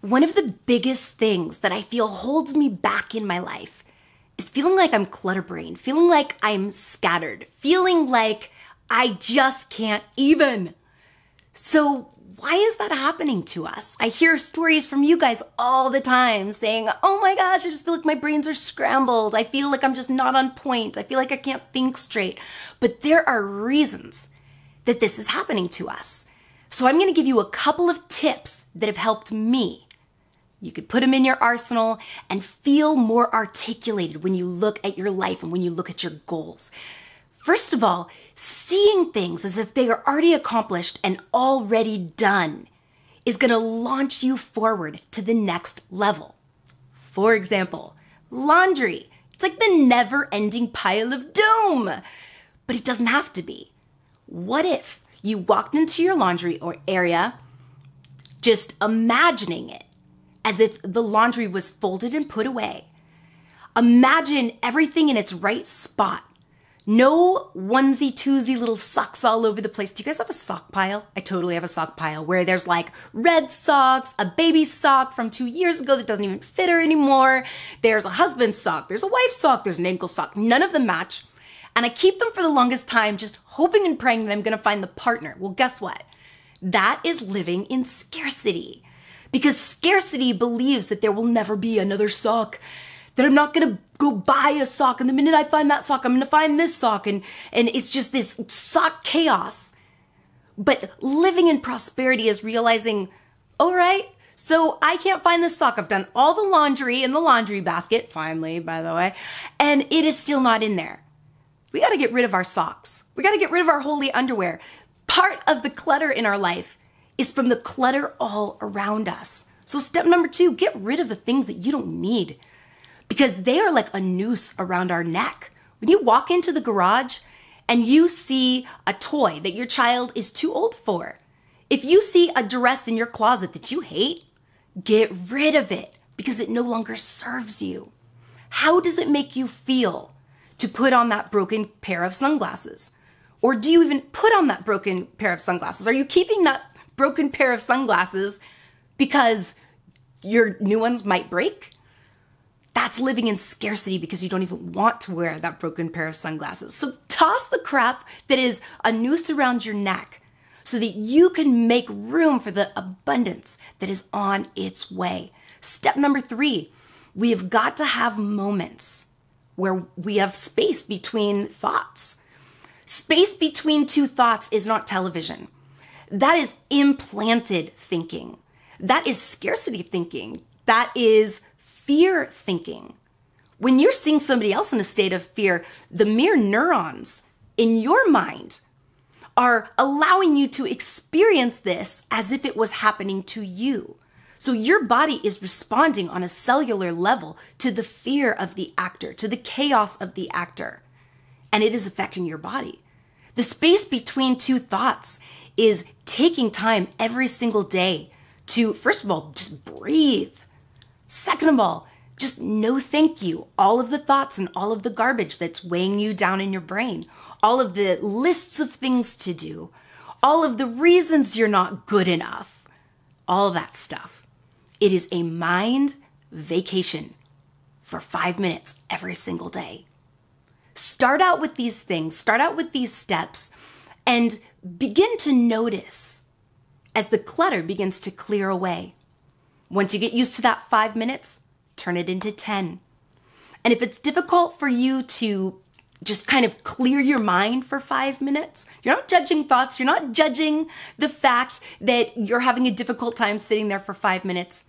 One of the biggest things that I feel holds me back in my life is feeling like I'm clutter-brained, feeling like I'm scattered, feeling like I just can't even. So why is that happening to us? I hear stories from you guys all the time saying, oh my gosh, I just feel like my brains are scrambled. I feel like I'm just not on point. I feel like I can't think straight. But there are reasons that this is happening to us. So I'm going to give you a couple of tips that have helped me. You could put them in your arsenal and feel more articulated when you look at your life and when you look at your goals. First of all, seeing things as if they are already accomplished and already done is going to launch you forward to the next level. For example, laundry. It's like the never-ending pile of doom, but it doesn't have to be. What if you walked into your laundry area just imagining it as if the laundry was folded and put away? Imagine everything in its right spot. No onesie-twosie little socks all over the place. Do you guys have a sock pile? I totally have a sock pile where there's like red socks, a baby sock from 2 years ago that doesn't even fit her anymore. There's a husband's sock, there's a wife's sock, there's an ankle sock. None of them match. And I keep them for the longest time just hoping and praying that I'm gonna find the partner. Well, guess what? That is living in scarcity. Because scarcity believes that there will never be another sock, that I'm not gonna go buy a sock, and the minute I find that sock, I'm gonna find this sock, and it's just this sock chaos. But living in prosperity is realizing, all right, so I can't find this sock. I've done all the laundry in the laundry basket, finally, by the way, and it is still not in there. We gotta get rid of our socks. We gotta get rid of our holy underwear. Part of the clutter in our life is from the clutter all around us. So step number 2, get rid of the things that you don't need, because they are like a noose around our neck. When you walk into the garage and you see a toy that your child is too old for, if you see a dress in your closet that you hate, get rid of it because it no longer serves you. How does it make you feel to put on that broken pair of sunglasses? Or do you even put on that broken pair of sunglasses? Are you keeping that broken pair of sunglasses because your new ones might break? That's living in scarcity because you don't even want to wear that broken pair of sunglasses. So toss the crap that is a noose around your neck so that you can make room for the abundance that is on its way. Step number 3, we have got to have moments where we have space between thoughts. Space between 2 thoughts is not television. That is implanted thinking. That is scarcity thinking. That is fear thinking. When you're seeing somebody else in a state of fear, the mere neurons in your mind are allowing you to experience this as if it was happening to you. So your body is responding on a cellular level to the fear of the actor, to the chaos of the actor, and it is affecting your body. The space between 2 thoughts is taking time every single day to, first of all, just breathe. Second of all, just no thank you. All of the thoughts and all of the garbage that's weighing you down in your brain, all of the lists of things to do, all of the reasons you're not good enough, all of that stuff. It is a mind vacation for 5 minutes every single day. Start out with these things, start out with these steps, and begin to notice as the clutter begins to clear away. Once you get used to that 5 minutes, turn it into 10. And if it's difficult for you to just kind of clear your mind for 5 minutes, you're not judging thoughts, you're not judging the fact that you're having a difficult time sitting there for 5 minutes.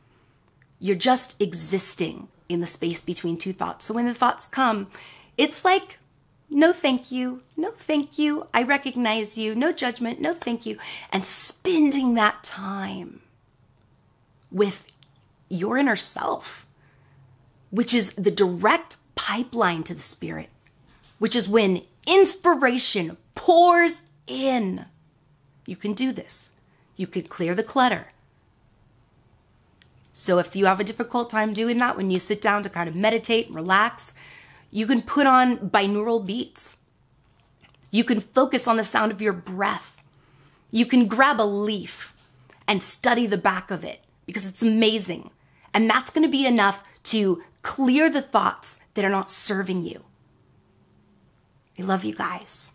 You're just existing in the space between 2 thoughts. So when the thoughts come, it's like, no thank you, no thank you, I recognize you, no judgment, no thank you. And spending that time with your inner self, which is the direct pipeline to the spirit, which is when inspiration pours in. You can do this. You can clear the clutter. So if you have a difficult time doing that, when you sit down to kind of meditate and relax, you can put on binaural beats. You can focus on the sound of your breath. You can grab a leaf and study the back of it, because it's amazing. And that's going to be enough to clear the thoughts that are not serving you. I love you guys.